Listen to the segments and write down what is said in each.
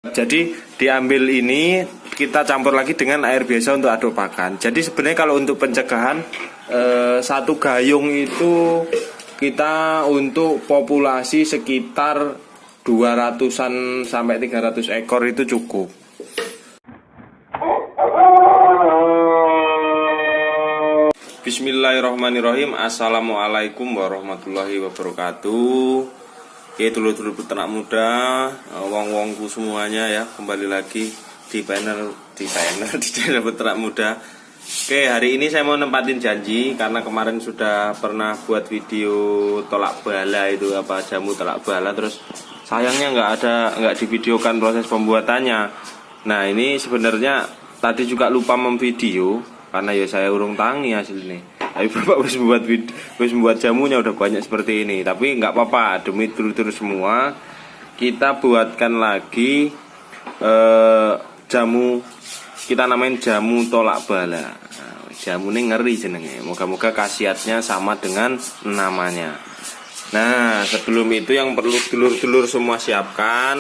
Jadi diambil ini kita campur lagi dengan air biasa untuk aduk pakan. Jadi sebenarnya kalau untuk pencegahan satu gayung itu kita untuk populasi sekitar 200-an sampai 300 ekor itu cukup. Bismillahirrahmanirrahim. Assalamualaikum warahmatullahi wabarakatuh. Oke, dulur-dulur peternak muda, wong-wongku semuanya ya, kembali lagi di channel peternak muda. Oke, hari ini saya mau nempatin janji karena kemarin sudah pernah buat video tolak bala itu apa jamu tolak bala, terus sayangnya nggak divideokan proses pembuatannya. Nah, ini sebenarnya tadi juga lupa memvideo karena ya saya urung tangi hasilnya. Tapi bapak harus membuat jamunya udah banyak seperti ini. Tapi nggak apa-apa, demi dulur-dulur semua kita buatkan lagi jamu, kita namain jamu tolak bala. Nah, jamu ini ngeri jenenge. Moga-moga khasiatnya sama dengan namanya. Nah, sebelum itu yang perlu dulur-dulur semua siapkan.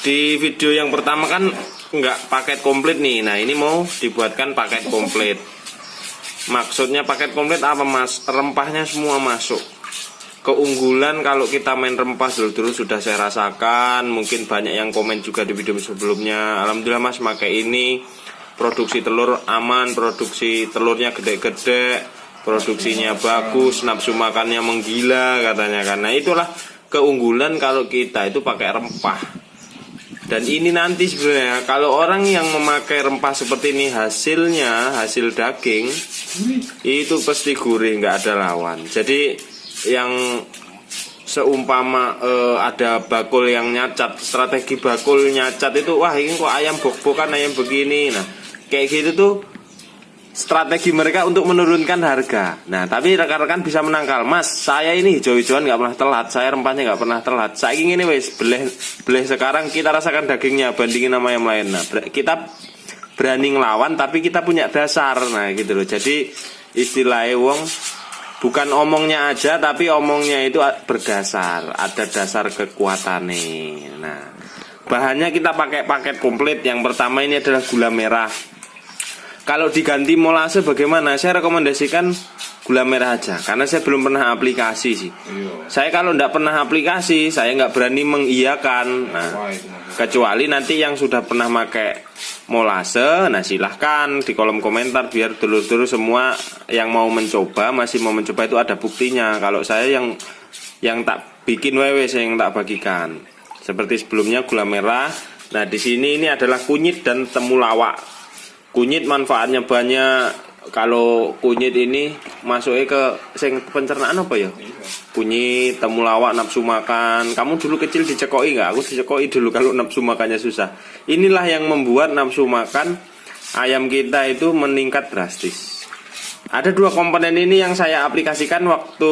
Di video yang pertama kan nggak paket komplit nih. Nah, ini mau dibuatkan paket komplit. Maksudnya paket komplit apa mas? Rempahnya semua masuk. Keunggulan kalau kita main rempah dulu sudah saya rasakan. Mungkin banyak yang komen juga di video sebelumnya. Alhamdulillah mas pakai ini, produksi telur aman, produksi telurnya gede-gede, produksinya bagus, nafsu makannya menggila katanya. Karena itulah keunggulan kalau kita itu pakai rempah. Dan ini nanti sebenarnya kalau orang yang memakai rempah seperti ini hasilnya hasil daging itu pasti gurih, nggak ada lawan. Jadi yang seumpama ada bakul yang nyacat, strategi bakul nyacat itu wah ini kok ayam bok-bokan, ayam begini. Nah kayak gitu tuh strategi mereka untuk menurunkan harga. Nah tapi rekan-rekan bisa menangkal, mas saya ini hijau-hijauan nggak pernah telat, saya rempahnya nggak pernah telat, saya ingin ini wes beleh sekarang kita rasakan dagingnya bandingin sama yang lain. Nah kita berani ngelawan tapi kita punya dasar. Nah gitu loh. Jadi istilahnya wong bukan omongnya aja tapi omongnya itu berdasar, ada dasar kekuatannya. Nah bahannya kita pakai paket komplit. Yang pertama ini adalah gula merah. Kalau diganti molase bagaimana? Saya rekomendasikan gula merah aja karena saya belum pernah aplikasi sih. Saya kalau tidak pernah aplikasi saya nggak berani mengiyakan. Nah, kecuali nanti yang sudah pernah pakai molase, nah silahkan di kolom komentar biar dulur-dulur semua yang mau mencoba, masih mau mencoba itu ada buktinya. Kalau saya yang tak bikin wewe, saya yang tak bagikan. Seperti sebelumnya gula merah. Nah di sini ini adalah kunyit dan temulawak. Kunyit manfaatnya banyak. Kalau kunyit ini masuknya ke pencernaan apa ya? Kunyit, temulawak, nafsu makan. Kamu dulu kecil dicekoi nggak? Aku dicekoi dulu kalau nafsu makannya susah. Inilah yang membuat nafsu makan ayam kita itu meningkat drastis. Ada dua komponen ini yang saya aplikasikan waktu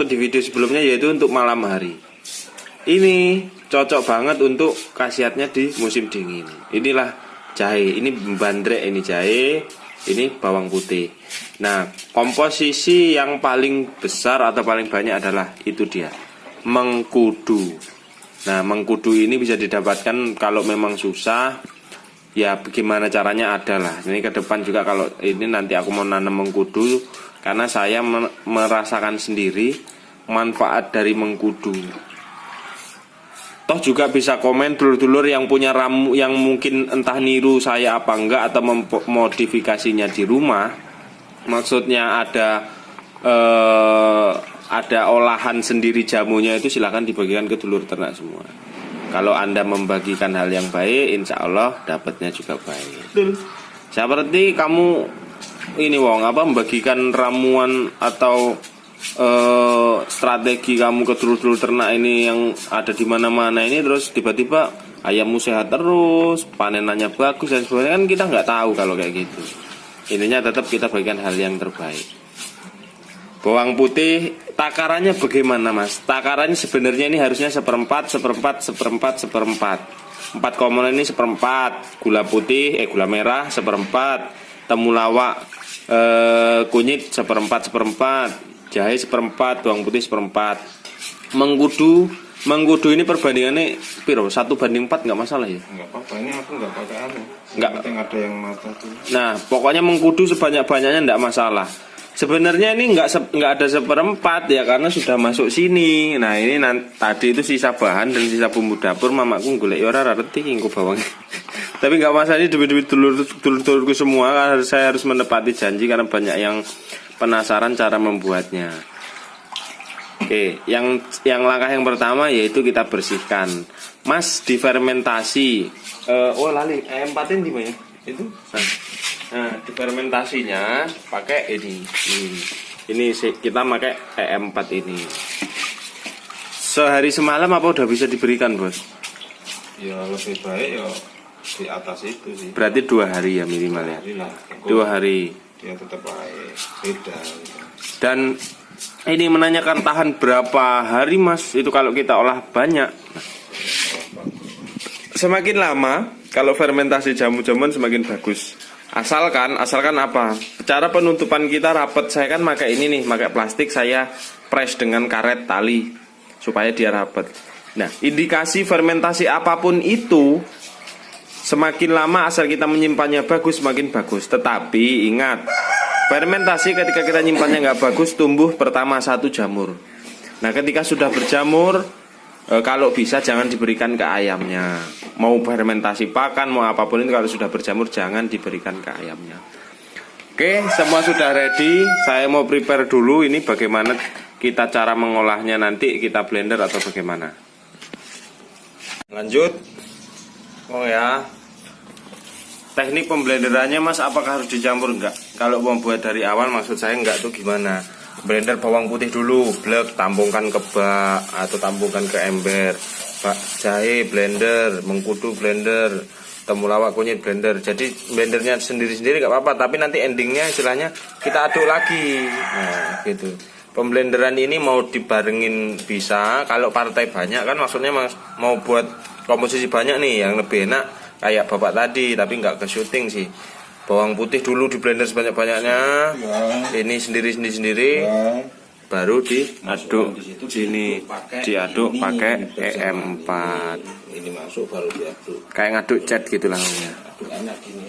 di video sebelumnya, yaitu untuk malam hari. Ini cocok banget untuk khasiatnya di musim dingin. Inilah jahe, ini bandrek, ini jahe, ini bawang putih. Nah, komposisi yang paling besar atau paling banyak adalah itu dia, mengkudu. Nah, mengkudu ini bisa didapatkan kalau memang susah, ya bagaimana caranya adalah. Ini ke depan juga kalau ini nanti aku mau nanam mengkudu karena saya merasakan sendiri manfaat dari mengkudu. Toh juga bisa komen dulur-dulur yang punya ramu yang mungkin entah niru saya apa enggak atau memodifikasinya di rumah. Maksudnya ada olahan sendiri jamunya, itu silahkan dibagikan ke dulur ternak semua. Kalau Anda membagikan hal yang baik, insya Allah dapatnya juga baik. Seperti kamu ini wong membagikan ramuan atau strategi kamu ke dulur-dulur ternak ini yang ada di mana-mana ini, terus tiba-tiba ayammu sehat terus, panenannya bagus dan sebagainya, kan kita nggak tahu kalau kayak gitu. Intinya tetap kita bagikan hal yang terbaik. Bawang putih takarannya bagaimana mas? Takarannya sebenarnya ini harusnya seperempat. 4 komponen ini seperempat. Gula merah seperempat, temulawak kunyit seperempat, jahe seperempat, bawang putih seperempat. Mengkudu ini perbandingannya piro? 1:4 nggak masalah ya? Nggak apa-apa, ini aku nggak pakai anu. Nggak. Penting ada yang matang tuh. Nah, pokoknya mengkudu sebanyak-banyaknya nggak masalah. Sebenarnya ini nggak ada 1/4 ya, karena sudah masuk sini. Nah ini tadi itu sisa bahan dan sisa bumbu dapur mamaku golek ora reti engko bawang. Tapi nggak masalah, ini demi dulur-dulurku semua, karena saya harus menepati janji karena banyak yang penasaran cara membuatnya. Oke, yang langkah yang pertama yaitu kita bersihkan. Mas, difermentasi. Lali, empatin di mana? Itu. Nah, difermentasinya pakai ini. Ini kita pakai EM4 ini. Sehari semalam apa udah bisa diberikan, Bos? Ya lebih baik ya di atas itu sih. Berarti 2 hari ya minimal ya. 2 hari. Dia tetap baik, beda. Dan ini menanyakan tahan berapa hari, Mas? Itu kalau kita olah banyak. Semakin lama kalau fermentasi jamu-jamuan semakin bagus. Asalkan apa? Cara penutupan kita rapet. Saya kan pakai ini nih, pakai plastik, saya press dengan karet tali supaya dia rapet. Nah, indikasi fermentasi apapun itu, semakin lama asal kita menyimpannya bagus, semakin bagus. Tetapi ingat, fermentasi ketika kita nyimpannya nggak bagus, tumbuh pertama 1 jamur. Nah, ketika sudah berjamur, kalau bisa jangan diberikan ke ayamnya. Mau fermentasi pakan, mau apapun itu, kalau sudah berjamur jangan diberikan ke ayamnya. Oke, semua sudah ready. Saya mau prepare dulu ini bagaimana kita cara mengolahnya, nanti kita blender atau bagaimana. Lanjut. Oh ya. Teknik pemblenderannya, Mas, apakah harus dicampur enggak? Kalau mau buat dari awal, maksud saya enggak tuh gimana? Blender bawang putih dulu, blek, tampungkan ke bak atau tampungkan ke ember. Jahe blender, mengkudu blender, temulawak kunyit blender. Jadi blendernya sendiri-sendiri nggak apa-apa, tapi nanti endingnya istilahnya kita aduk lagi. Nah, gitu. Pemblenderan ini mau dibarengin bisa. Kalau partai banyak kan maksudnya mau buat komposisi banyak nih yang lebih enak kayak bapak tadi, tapi nggak ke syuting sih. Bawang putih dulu di blender sebanyak-banyaknya. Ya. Ini sendiri-sendiri. Ya. Baru diaduk sini, diaduk pakai EM4. Ini masuk baru diaduk. Kayak ngaduk cat gitu lah. Adukannya gini.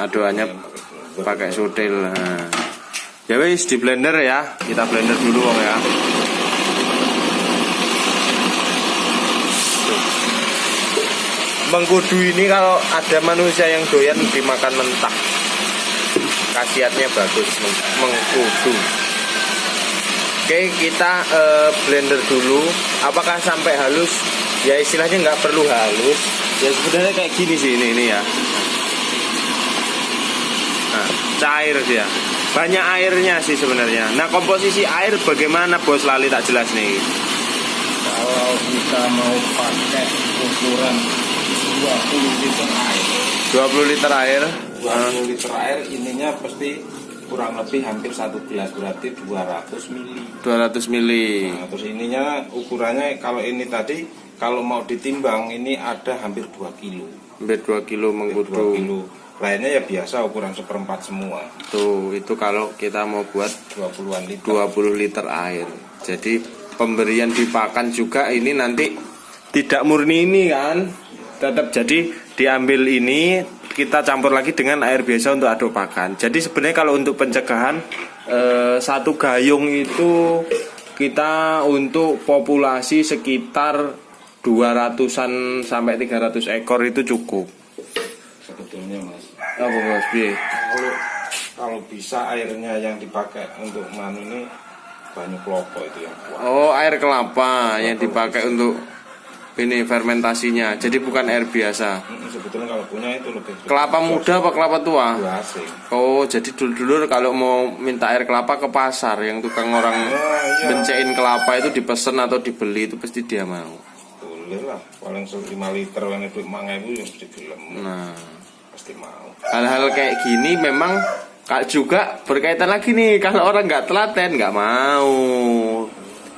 Adukannya pakai sutil. Nah. Ya wis di blender ya, kita blender dulu ya. Mengkudu ini kalau ada manusia yang doyan dimakan mentah, khasiatnya bagus mengkudu. Oke, kita blender dulu. Apakah sampai halus? Ya istilahnya nggak perlu halus. Ya sebenarnya kayak gini sih ini ya. Nah, cair dia. Banyak airnya sih sebenarnya. Nah, komposisi air bagaimana, Bos? Lali tak jelas nih. Kalau kita mau pakai ukuran 20 liter air. 20 liter air. 20 liter air ininya pasti kurang lebih hampir 1 gelas, berarti 200 mili. 200 mili. Nah, terus ininya ukurannya kalau ini tadi kalau mau ditimbang ini ada hampir 2 kilo. Hampir 2 kilo mengkudu. 2 kilo. Lainnya ya biasa ukuran 1/4 semua. Tuh, itu kalau kita mau buat 20-an liter. 20 liter air. Jadi pemberian dipakan juga ini nanti tidak murni ini kan. Tetap jadi diambil ini kita campur lagi dengan air biasa untuk aduk pakan. Jadi sebenarnya kalau untuk pencegahan 1 gayung itu kita untuk populasi sekitar 200-an sampai 300 ekor itu cukup. Sebetulnya Mas. Apa Bos? Kalau bisa airnya yang dipakai untuk manu ini banyu kelapa itu yang kuat. Oh, air kelapa yang dipakai untuk ini fermentasinya. Jadi bukan air biasa. Sebetulnya kalau punya itu lebih kelapa muda apa kelapa tua? Asing. Oh, jadi dulur-dulur kalau mau minta air kelapa ke pasar, yang tukang orang bencein kelapa itu dipesen atau dibeli itu pasti dia mau. Boleh lah, paling 5 liter yang itu 5.000 ya mesti film. Nah, pasti mau. Hal-hal kayak gini memang juga berkaitan lagi nih, kalau orang nggak telaten nggak mau.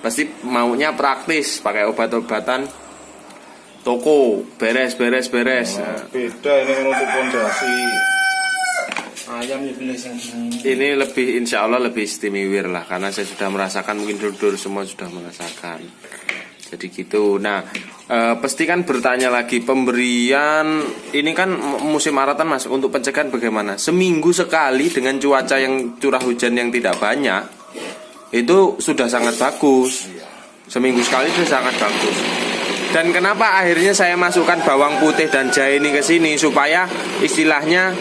Pasti maunya praktis, pakai obat-obatan toko, beres. Nah, beda ini untuk fondasi Ayam ya pilih yang gini. Ini lebih insya Allah lebih istimewa lah, karena saya sudah merasakan, mungkin dulur semua sudah merasakan. Jadi gitu. Nah, pasti kan bertanya lagi, pemberian ini kan musim aratan Mas, untuk pencegahan bagaimana? Seminggu sekali dengan cuaca yang curah hujan yang tidak banyak, itu sudah sangat bagus. Seminggu sekali sudah sangat bagus. Dan kenapa akhirnya saya masukkan bawang putih dan jahe ini ke sini, supaya istilahnya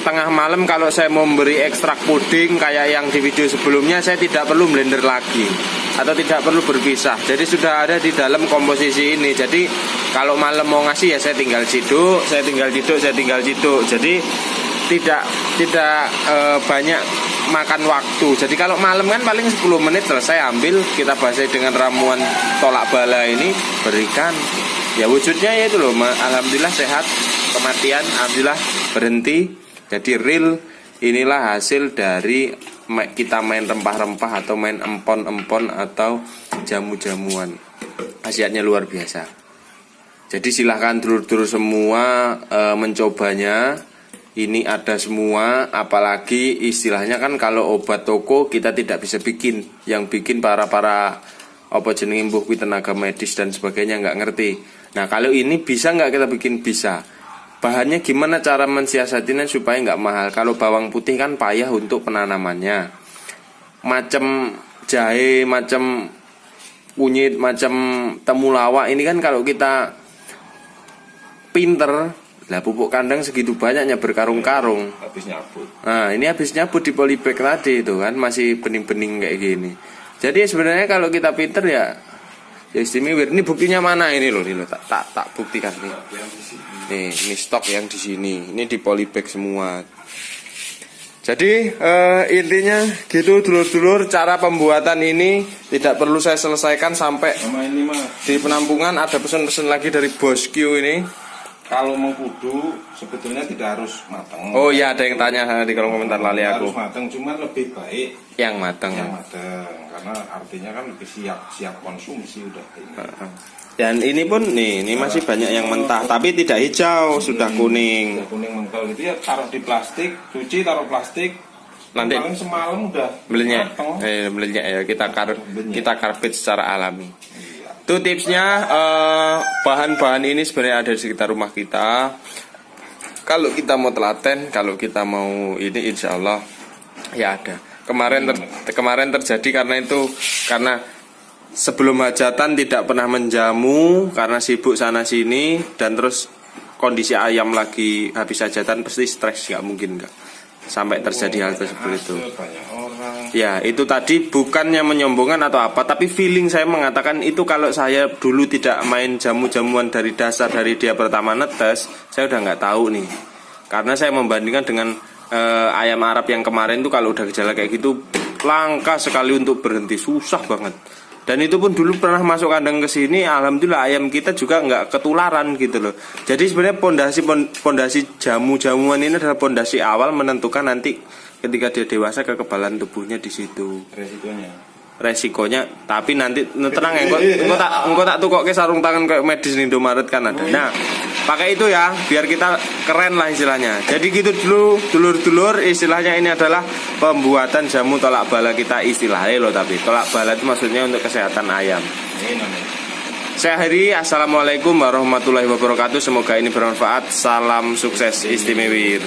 tengah malam kalau saya mau memberi ekstrak puding kayak yang di video sebelumnya, saya tidak perlu blender lagi atau tidak perlu berpisah. Jadi sudah ada di dalam komposisi ini. Jadi kalau malam mau ngasih ya saya tinggal ciduk, saya tinggal ciduk. Jadi tidak banyak makan waktu. Jadi kalau malam kan paling 10 menit selesai, ambil, kita basahi dengan ramuan tolak bala ini, berikan. Ya wujudnya ya itu loh, alhamdulillah sehat, kematian alhamdulillah berhenti. Jadi real, inilah hasil dari kita main rempah-rempah atau main empon-empon atau jamu-jamuan. Khasiatnya luar biasa. Jadi silahkan dulur-dulur semua mencobanya. Ini ada semua, apalagi istilahnya kan kalau obat toko kita tidak bisa bikin. Yang bikin para apa jenenge mbuh kuwi tenaga medis dan sebagainya nggak ngerti. Nah kalau ini bisa nggak kita bikin? Bisa. Bahannya gimana cara mensiasatinya supaya nggak mahal? Kalau bawang putih kan payah untuk penanamannya. Macam jahe, macam kunyit, macam temulawak ini kan kalau kita pinter, lah pupuk kandang segitu banyaknya berkarung-karung. Habis nyabut. Nah ini habis nyabut di polybag tadi itu kan masih bening-bening kayak gini. Jadi sebenarnya kalau kita pinter ya istimewa. Ini buktinya mana ini loh, tak buktikan nih. Nih, ini stok yang di sini. Ini di polybag semua. Jadi intinya gitu dulur-dulur, cara pembuatan ini tidak perlu saya selesaikan sampai Sama ini mah di penampungan. Ada pesan-pesan lagi dari Bos Q ini. kalau mengkudu sebetulnya tidak harus matang. Oh iya, ada yang tanya di kolom komentar lali aku. Harus matang, cuman lebih baik Yang matang. karena artinya kan lebih siap konsumsi udah ini. Dan ini pun nih, ini masih banyak yang mentah, tapi tidak hijau, sudah kuning. Sudah kuning mental itu ya taruh di plastik, cuci taruh plastik. Nanti paling semalam udah belinya, mateng. belinya ya kita karbit secara alami. Iya. Itu tipsnya. Bahan-bahan ini sebenarnya ada di sekitar rumah kita. Kalau kita mau telaten, kalau kita mau ini, insya Allah ya ada. Kemarin terjadi karena sebelum hajatan tidak pernah menjamu karena sibuk sana sini, dan terus kondisi ayam lagi habis hajatan pasti stres, nggak mungkin nggak sampai terjadi hal tersebut itu. Banyak orang. Ya itu tadi bukannya menyombongkan atau apa, tapi feeling saya mengatakan itu. Kalau saya dulu tidak main jamu-jamuan dari dasar, dari dia pertama netes, saya udah nggak tahu nih. Karena saya membandingkan dengan ayam Arab yang kemarin tuh, kalau udah gejala kayak gitu langka sekali untuk berhenti, susah banget. Dan itu pun dulu pernah masuk kandang ke sini, alhamdulillah ayam kita juga nggak ketularan gitu loh. Jadi sebenarnya pondasi jamu-jamuan ini adalah pondasi awal menentukan nanti ketika dia dewasa kekebalan tubuhnya di situ. Resikonya, tapi nanti tenang ya, engko tak tukokke sarung tangan kayak medis nih Indomaret kan ada. Nah, pakai itu ya, biar kita keren lah istilahnya. Jadi gitu dulu, dulur-dulur, istilahnya ini adalah pembuatan jamu tolak bala kita istilahnya loh, tapi tolak bala itu maksudnya untuk kesehatan ayam. Saya akhiri, assalamualaikum warahmatullahi wabarakatuh. Semoga ini bermanfaat. Salam sukses istimewa.